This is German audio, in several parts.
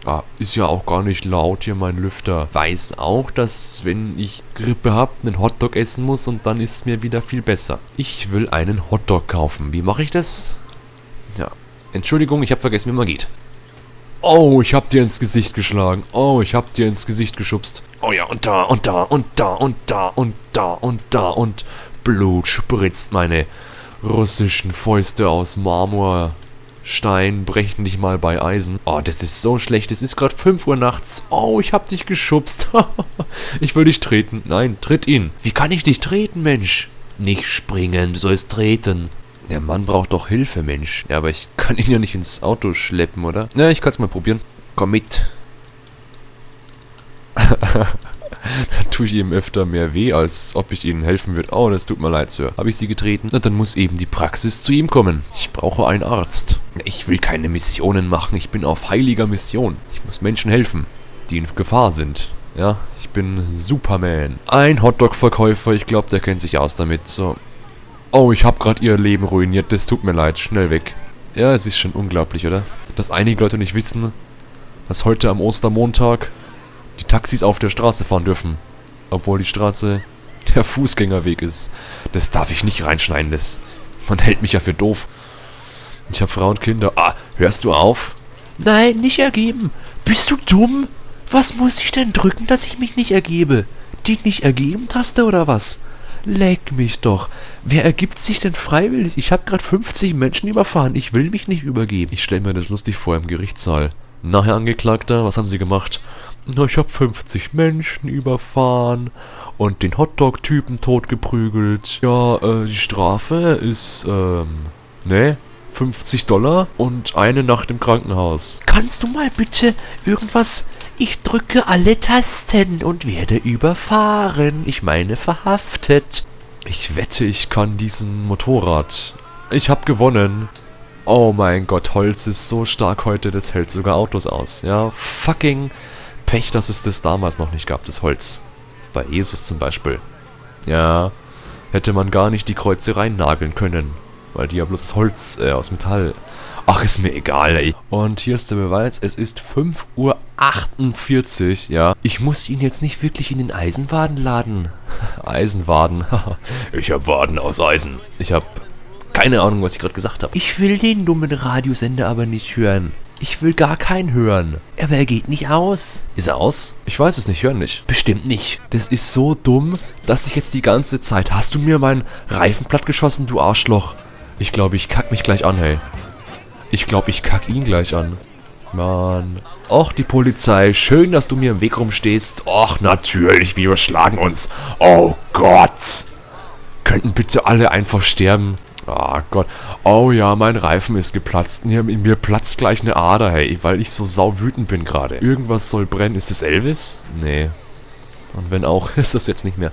Ah, ist ja auch gar nicht laut hier, mein Lüfter. Weiß auch, dass, wenn ich Grippe habe, einen Hotdog essen muss und dann ist es mir wieder viel besser. Ich will einen Hotdog kaufen. Wie mache ich das? Ja. Entschuldigung, ich habe vergessen, wie man geht. Oh, ich hab dir ins Gesicht geschlagen. Oh, ich hab dir ins Gesicht geschubst. Oh ja, und da, und da, und da, und da, und da, und da, und Blut spritzt. Meine russischen Fäuste aus Marmorstein brechen nicht mal bei Eisen. Oh, das ist so schlecht. Es ist gerade 5 Uhr nachts. Oh, ich hab dich geschubst. Ich will dich treten. Nein, tritt ihn. Wie kann ich dich treten, Mensch? Nicht springen, du sollst treten. Der Mann braucht doch Hilfe, Mensch. Ja, aber ich kann ihn ja nicht ins Auto schleppen, oder? Ja, ich kann es mal probieren. Komm mit. Da tue ich ihm öfter mehr weh, als ob ich ihnen helfen würde. Oh, das tut mir leid, Sir. Habe ich sie getreten? Na, dann muss eben die Praxis zu ihm kommen. Ich brauche einen Arzt. Ich will keine Missionen machen. Ich bin auf heiliger Mission. Ich muss Menschen helfen, die in Gefahr sind. Ja, ich bin Superman. Ein Hotdog-Verkäufer. Ich glaube, der kennt sich aus damit. So. Oh, ich habe gerade ihr Leben ruiniert. Das tut mir leid. Schnell weg. Ja, es ist schon unglaublich, oder? Dass einige Leute nicht wissen, dass heute am Ostermontag die Taxis auf der Straße fahren dürfen. Obwohl die Straße der Fußgängerweg ist. Das darf ich nicht reinschneiden. Man hält mich ja für doof. Ich habe Frau und Kinder. Ah, hörst du auf? Nein, nicht ergeben. Bist du dumm? Was muss ich denn drücken, dass ich mich nicht ergebe? Die Nicht-Ergeben-Taste oder was? Leck mich doch. Wer ergibt sich denn freiwillig? Ich habe gerade 50 Menschen überfahren. Ich will mich nicht übergeben. Ich stelle mir das lustig vor im Gerichtssaal. Na, Herr Angeklagter, was haben Sie gemacht? Na, ich habe 50 Menschen überfahren und den Hotdog-Typen totgeprügelt. Ja, die Strafe ist, ne? $50 und eine Nacht im Krankenhaus. Kannst du mal bitte irgendwas... Ich drücke alle Tasten und werde überfahren. Ich meine verhaftet. Ich wette, ich kann diesen Motorrad. Ich habe gewonnen. Oh mein Gott, Holz ist so stark heute, das hält sogar Autos aus. Ja, fucking Pech, dass es das damals noch nicht gab, das Holz. Bei Jesus zum Beispiel. Ja, hätte man gar nicht die Kreuze reinnageln können. Weil die ja bloß Holz aus Metall. Ach, ist mir egal, ey. Und hier ist der Beweis, es ist 5:48 Uhr, ja. Ich muss ihn jetzt nicht wirklich in den Eisenwaden laden. Eisenwaden, ich hab Waden aus Eisen. Ich hab keine Ahnung, was ich gerade gesagt habe. Ich will den dummen Radiosender aber nicht hören. Ich will gar keinen hören. Aber er geht nicht aus. Ist er aus? Ich weiß es nicht, hören nicht. Bestimmt nicht. Das ist so dumm, dass ich jetzt die ganze Zeit... Hast du mir meinen Reifen plattgeschossen, du Arschloch? Ich glaube, ich kack mich gleich an, hey. Ich glaube, ich kack ihn gleich an. Mann. Och, die Polizei. Schön, dass du mir im Weg rumstehst. Och, natürlich, wir überschlagen uns. Oh Gott. Könnten bitte alle einfach sterben? Oh Gott. Oh ja, mein Reifen ist geplatzt. Mir platzt gleich eine Ader, hey, weil ich so sauwütend bin gerade. Irgendwas soll brennen. Ist es Elvis? Nee. Und wenn auch, ist das jetzt nicht mehr.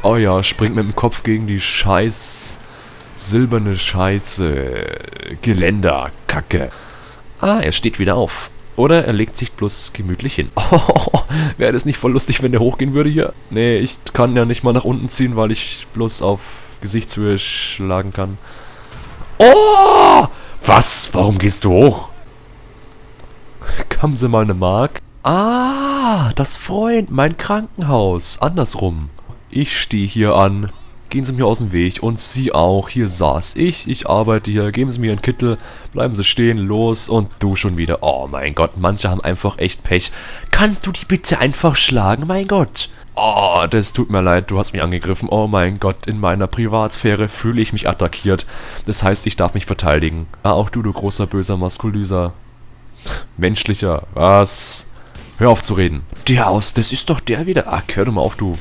Oh ja, springt mit dem Kopf gegen die scheiß... silberne Scheiße. Geländer. Kacke. Ah, er steht wieder auf. Oder er legt sich bloß gemütlich hin. Oh, wäre das nicht voll lustig, wenn der hochgehen würde hier? Nee, ich kann ja nicht mal nach unten ziehen, weil ich bloß auf Gesichtshöhe schlagen kann. Oh! Was? Warum gehst du hoch? Haben Sie mal eine Mark? Ah, das Freund, mein Krankenhaus. Andersrum. Ich stehe hier an. Gehen Sie mir aus dem Weg. Und Sie auch. Hier saß ich. Ich arbeite hier. Geben Sie mir einen Kittel. Bleiben Sie stehen. Los. Und du schon wieder. Oh mein Gott. Manche haben einfach echt Pech. Kannst du die bitte einfach schlagen? Mein Gott. Oh, das tut mir leid. Du hast mich angegriffen. Oh mein Gott. In meiner Privatsphäre fühle ich mich attackiert. Das heißt, ich darf mich verteidigen. Ah, auch du großer, böser, maskulöser. Menschlicher. Was? Hör auf zu reden. Das ist doch der wieder. Ach, hör doch mal auf, du.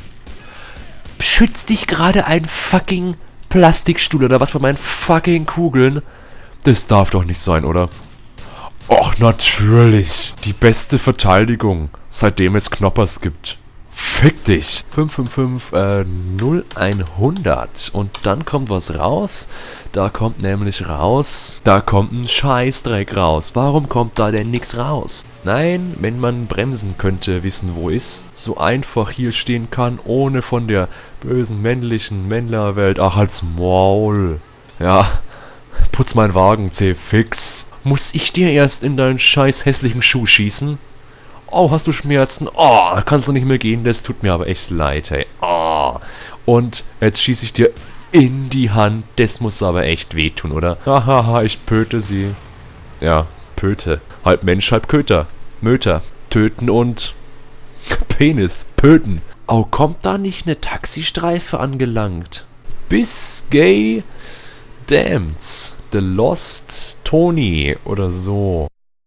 Schützt dich gerade ein fucking Plastikstuhl oder was bei meinen fucking Kugeln? Das darf doch nicht sein, oder? Och, natürlich. Die beste Verteidigung, seitdem es Knoppers gibt. Fick dich. 555-0100. Und dann kommt was raus. Da kommt nämlich raus. Da kommt ein Scheißdreck raus. Warum kommt da denn nichts raus? Nein, wenn man bremsen könnte, wissen wo ist. So einfach hier stehen kann, ohne von der bösen männlichen Männlerwelt. Ach, als Maul. Ja, putz meinen Wagen, C. Fix. Muss ich dir erst in deinen scheiß hässlichen Schuh schießen? Oh, hast du Schmerzen? Oh, kannst du nicht mehr gehen? Das tut mir aber echt leid, hey. Oh. Und jetzt schieße ich dir in die Hand. Das muss aber echt wehtun, oder? Hahaha, ich pöte sie. Ja, Pöte. Halb Mensch, halb Köter. Möter. Töten und Penis. Pöten. Oh, kommt da nicht eine Taxistreife angelangt? Bisgay Dams. The Lost Tony oder so.